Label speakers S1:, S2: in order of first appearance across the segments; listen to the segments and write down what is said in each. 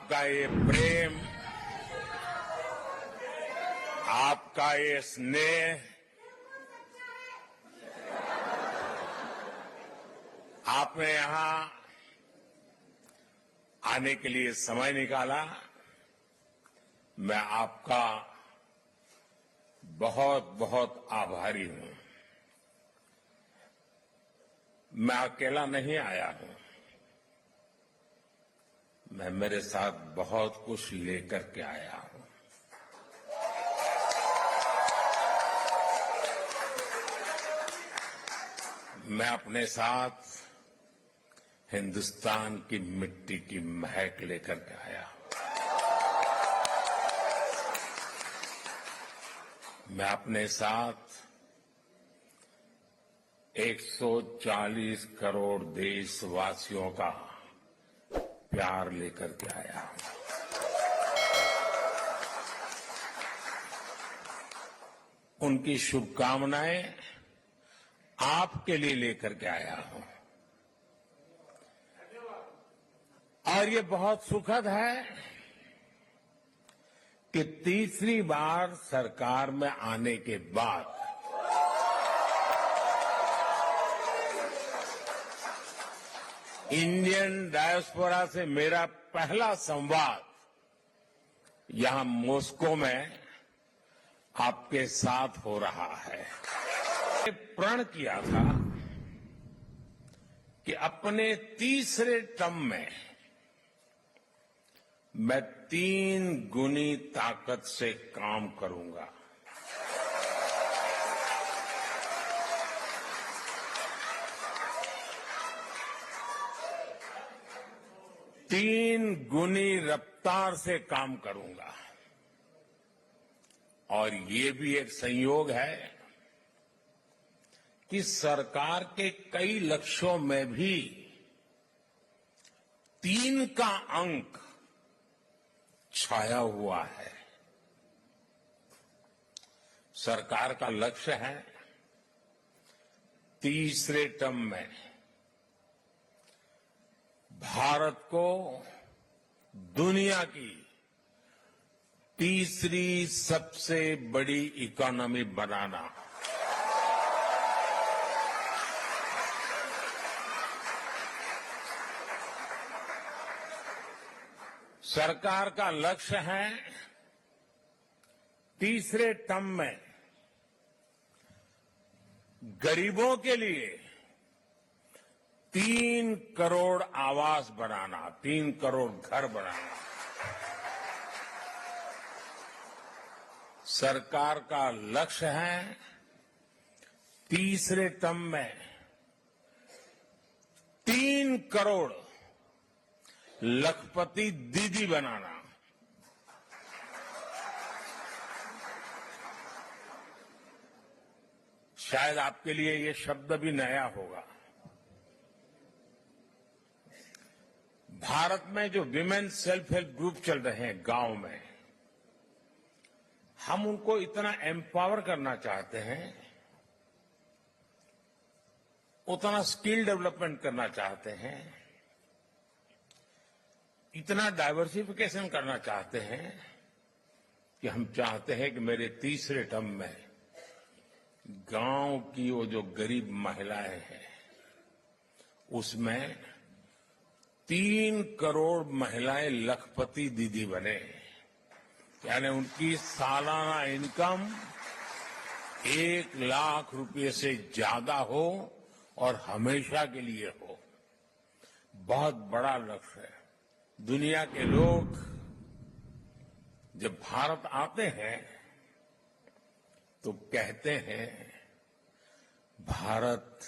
S1: आपका ये प्रेम, आपका ये स्नेह, आपने यहां आने के लिए समय निकाला, मैं आपका बहुत बहुत आभारी हूं। मैं अकेला नहीं आया हूं, मैं मेरे साथ बहुत कुछ लेकर के आया हूं। मैं अपने साथ हिंदुस्तान की मिट्टी की महक लेकर के आया हूं। मैं अपने साथ 140 करोड़ देशवासियों का प्यार लेकर के आया हूं। उनकी शुभकामनाएं आपके लिए लेकर के आया हूं। और ये बहुत सुखद है कि तीसरी बार सरकार में आने के बाद इंडियन डायस्पोरा से मेरा पहला संवाद यहां मॉस्को में आपके साथ हो रहा है। मैंने प्रण किया था कि अपने तीसरे टर्म में मैं 3 गुनी ताकत से काम करूंगा। तीन गुनी रफ्तार से काम करूंगा। और ये भी एक संयोग है कि सरकार के कई लक्ष्यों में भी 3 का अंक छाया हुआ है। सरकार का लक्ष्य है तीसरे टर्म में भारत को दुनिया की तीसरी सबसे बड़ी इकोनॉमी बनाना। सरकार का लक्ष्य है तीसरे टर्म में गरीबों के लिए 3 करोड़ आवास बनाना, 3 करोड़ घर बनाना। सरकार का लक्ष्य है तीसरे टर्म में 3 करोड़ लखपति दीदी बनाना। शायद आपके लिए ये शब्द भी नया होगा। भारत में जो विमेन सेल्फ हेल्प ग्रुप चल रहे हैं गांव में, हम उनको इतना एम्पावर करना चाहते हैं, उतना स्किल डेवलपमेंट करना चाहते हैं, इतना डाइवर्सिफिकेशन करना चाहते हैं कि हम चाहते हैं कि मेरे तीसरे टर्म में गांव की वो जो गरीब महिलाएं हैं उसमें 3 करोड़ महिलाएं लखपति दीदी बने। यानी उनकी सालाना इनकम 1 लाख रुपए से ज्यादा हो और हमेशा के लिए हो। बहुत बड़ा लक्ष्य है। दुनिया के लोग जब भारत आते हैं तो कहते हैं भारत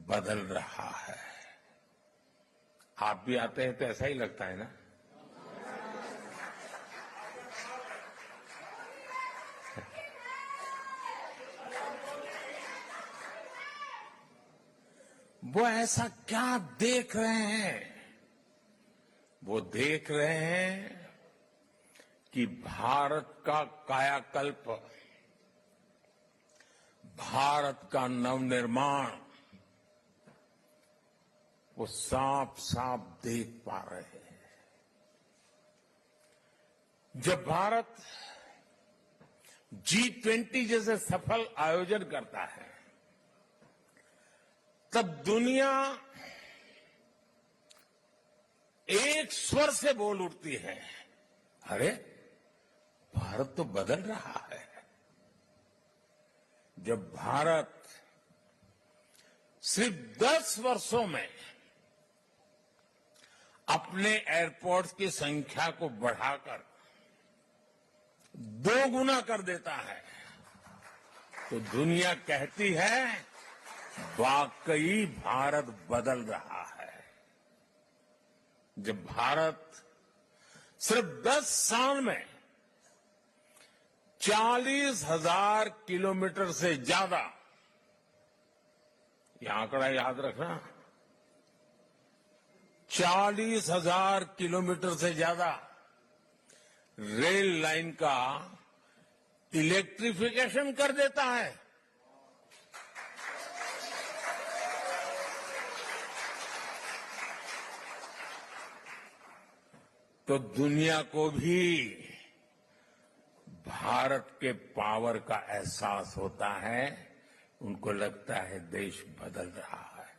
S1: बदल रहा है। आप भी आते हैं तो ऐसा ही लगता है ना? वो ऐसा क्या देख रहे हैं? वो देख रहे हैं कि भारत का कायाकल्प, भारत का नवनिर्माण वो साफ साफ देख पा रहे हैं। जब भारत G20 जैसे सफल आयोजन करता है, तब दुनिया एक स्वर से बोल उठती है, अरे भारत तो बदल रहा है। जब भारत सिर्फ 10 वर्षों में अपने एयरपोर्ट्स की संख्या को बढ़ाकर 2 गुना कर देता है, तो दुनिया कहती है वाकई भारत बदल रहा है। जब भारत सिर्फ 10 साल में 40,000 किलोमीटर से ज्यादा, ये आंकड़ा याद रखना, 40,000 किलोमीटर से ज्यादा रेल लाइन का इलेक्ट्रिफिकेशन कर देता है, तो दुनिया को भी भारत के पावर का एहसास होता है। उनको लगता है देश बदल रहा है।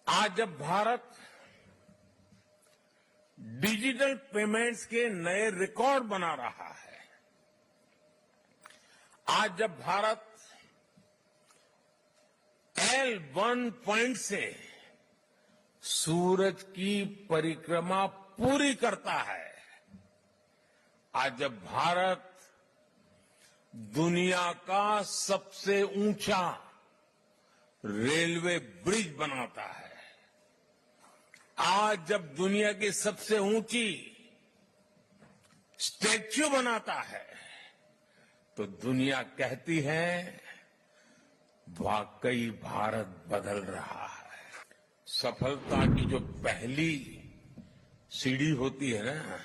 S1: आज जब भारत डिजिटल पेमेंट्स के नए रिकॉर्ड बना रहा है, आज जब भारत L1 पॉइंट से सूरज की परिक्रमा पूरी करता है, आज जब भारत दुनिया का सबसे ऊंचा रेलवे ब्रिज बनाता है, आज जब दुनिया की सबसे ऊंची स्टैच्यू बनाता है, तो दुनिया कहती है वाकई भारत बदल रहा है। सफलता की जो पहली सीढ़ी होती है ना,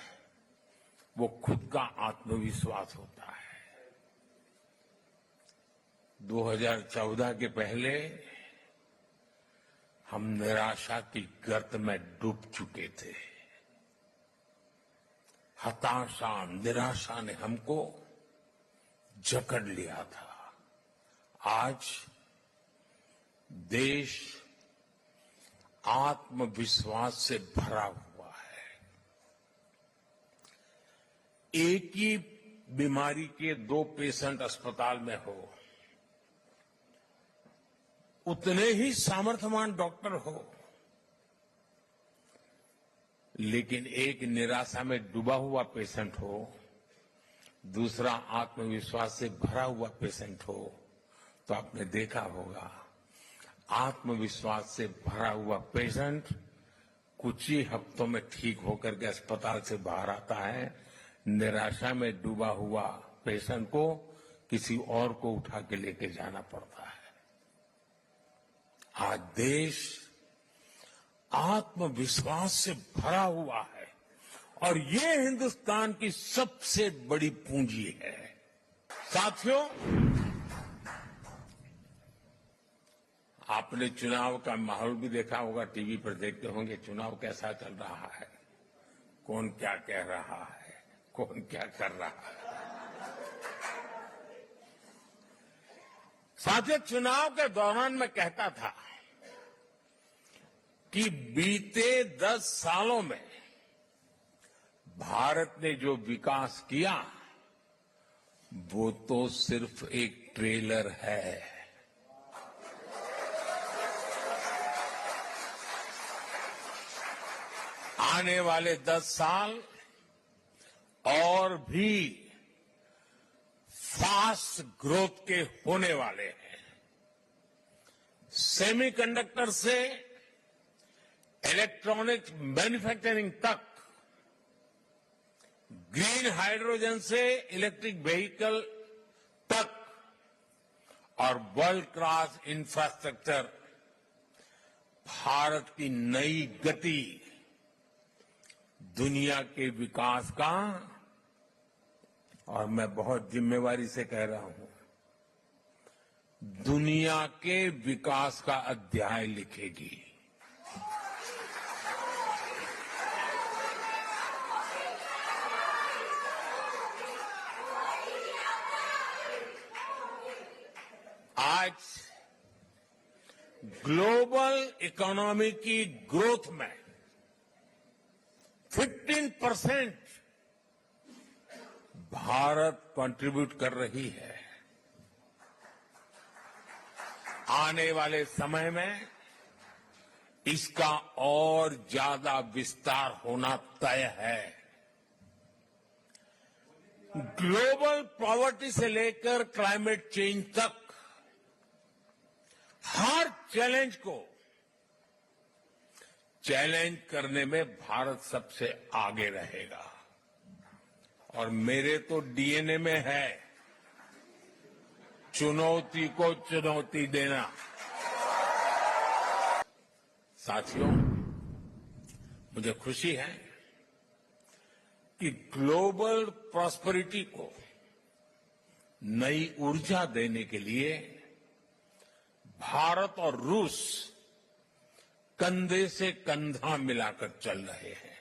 S1: वो खुद का आत्मविश्वास होता है। 2014 के पहले हम निराशा की गर्त में डूब चुके थे। हताशा, निराशा ने हमको जकड़ लिया था। आज देश आत्मविश्वास से भरा हुआ है। एक ही बीमारी के 2 पेशेंट अस्पताल में हो, उतने ही सामर्थ्यवान डॉक्टर हो, लेकिन एक निराशा में डूबा हुआ पेशेंट हो, दूसरा आत्मविश्वास से भरा हुआ पेशेंट हो, तो आपने देखा होगा आत्मविश्वास से भरा हुआ पेशेंट कुछ ही हफ्तों में ठीक होकर के अस्पताल से बाहर आता है। निराशा में डूबा हुआ पेशेंट को किसी और को उठा के लेके जाना पड़ता है। आज देश आत्मविश्वास से भरा हुआ है और ये हिंदुस्तान की सबसे बड़ी पूंजी है। साथियों, आपने चुनाव का माहौल भी देखा होगा, टीवी पर देखते होंगे चुनाव कैसा चल रहा है, कौन क्या कह रहा है, कौन क्या कर रहा है। साथियों, चुनाव के दौरान मैं कहता था कि बीते 10 सालों में भारत ने जो विकास किया वो तो सिर्फ एक ट्रेलर है। आने वाले 10 साल और भी फास्ट ग्रोथ के होने वाले हैं। सेमीकंडक्टर से इलेक्ट्रॉनिक्स मैन्युफैक्चरिंग तक, ग्रीन हाइड्रोजन से इलेक्ट्रिक व्हीकल तक और वर्ल्ड क्लास इंफ्रास्ट्रक्चर, भारत की नई गति दुनिया के विकास का, और मैं बहुत जिम्मेवारी से कह रहा हूं, दुनिया के विकास का अध्याय लिखेगी। आज ग्लोबल इकोनॉमी की ग्रोथ में 15% भारत कंट्रीब्यूट कर रही है। आने वाले समय में इसका और ज्यादा विस्तार होना तय है। ग्लोबल पॉवर्टी से लेकर क्लाइमेट चेंज तक हर चैलेंज को चैलेंज करने में भारत सबसे आगे रहेगा और मेरे तो डीएनए में है चुनौती को चुनौती देना। साथियों, मुझे खुशी है कि ग्लोबल प्रॉस्पेरिटी को नई ऊर्जा देने के लिए भारत और रूस कंधे से कंधा मिलाकर चल रहे हैं।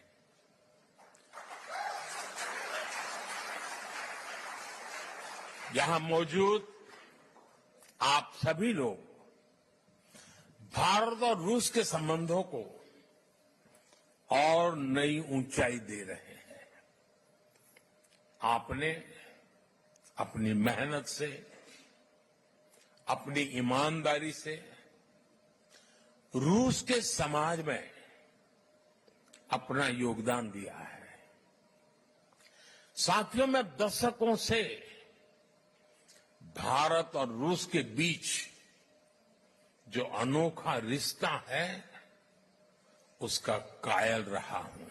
S1: यहां मौजूद आप सभी लोग भारत और रूस के संबंधों को और नई ऊंचाई दे रहे हैं। आपने अपनी मेहनत से, अपनी ईमानदारी से रूस के समाज में अपना योगदान दिया है। साथियों, मैं दशकों से भारत और रूस के बीच जो अनोखा रिश्ता है उसका कायल रहा हूं।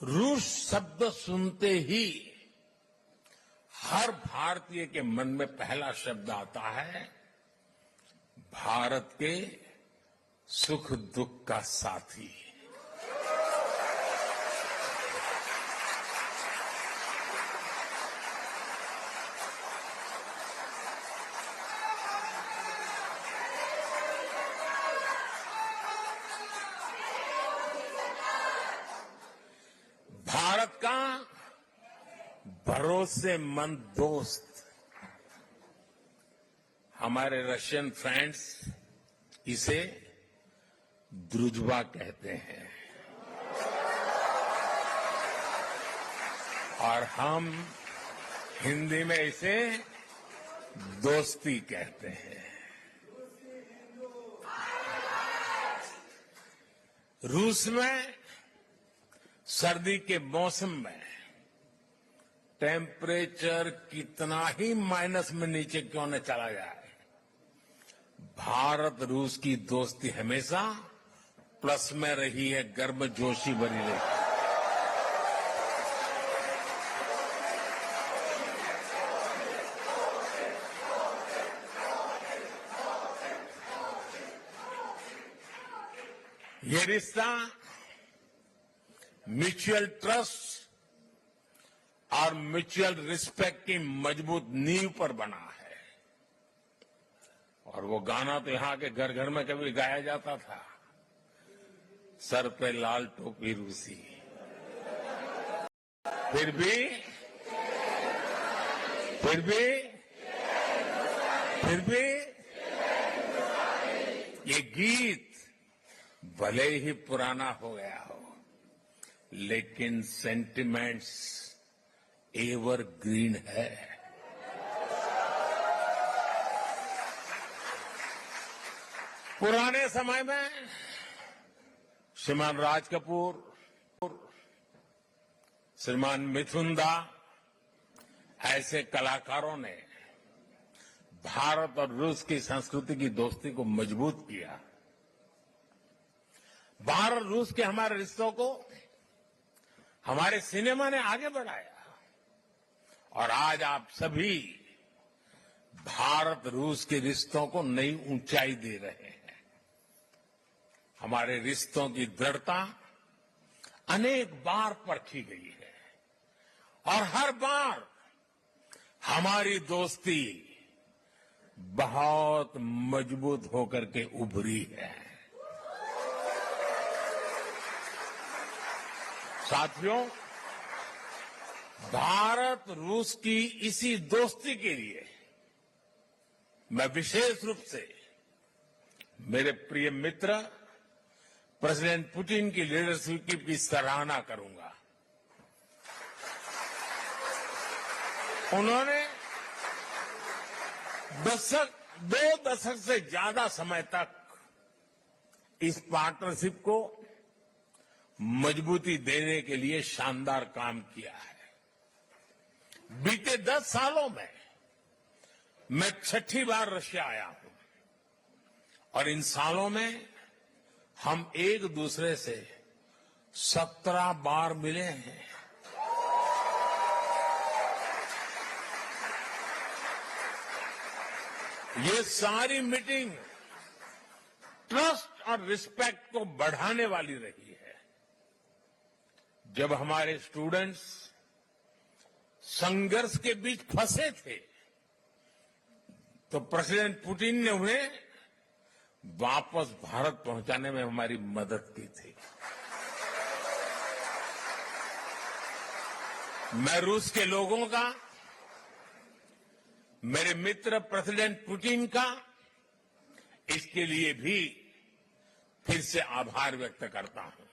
S1: रूस शब्द सुनते ही हर भारतीय के मन में पहला शब्द आता है भारत के सुख दुख का साथी। भारत का भरोसेमंद दोस्त। हमारे रशियन फ्रेंड्स इसे द्रुजबा कहते हैं और हम हिंदी में इसे दोस्ती कहते हैं। रूस में सर्दी के मौसम में टेम्परेचर कितना ही माइनस में नीचे क्यों न चला जाए, भारत रूस की दोस्ती हमेशा प्लस में रही है, गर्मजोशी भरी रही। ये रिश्ता म्यूचुअल ट्रस्ट और म्यूचुअल रिस्पेक्ट की मजबूत नींव पर बना है। और वो गाना तो यहां के घर घर में कभी गाया जाता था, सर पे लाल टोपी रूसी, फिर भी ये गीत भले ही पुराना हो गया हो लेकिन सेंटिमेंट्स एवरग्रीन है। पुराने समय में श्रीमान राज कपूर, श्रीमान मिथुन दा ऐसे कलाकारों ने भारत और रूस की संस्कृति की दोस्ती को मजबूत किया। भारत रूस के हमारे रिश्तों को हमारे सिनेमा ने आगे बढ़ाया और आज आप सभी भारत रूस के रिश्तों को नई ऊंचाई दे रहे हैं। हमारे रिश्तों की दृढ़ता अनेक बार परखी गई है और हर बार हमारी दोस्ती बहुत मजबूत होकर के उभरी है। साथियों, भारत रूस की इसी दोस्ती के लिए मैं विशेष रूप से मेरे प्रिय मित्र प्रेसिडेंट पुतिन की लीडरशिप की सराहना करूंगा। उन्होंने दो दशक से ज्यादा समय तक इस पार्टनरशिप को मजबूती देने के लिए शानदार काम किया है। बीते 10 सालों में मैं 6ठी बार रशिया आया हूं और इन सालों में हम एक दूसरे से 17 बार मिले हैं। ये सारी मीटिंग ट्रस्ट और रिस्पेक्ट को बढ़ाने वाली रही है। जब हमारे स्टूडेंट्स संघर्ष के बीच फंसे थे तो प्रेसिडेंट पुतिन ने उन्हें वापस भारत पहुंचाने में हमारी मदद की थी। मैं रूस के लोगों का, मेरे मित्र प्रेसिडेंट पुतिन का इसके लिए भी फिर से आभार व्यक्त करता हूं।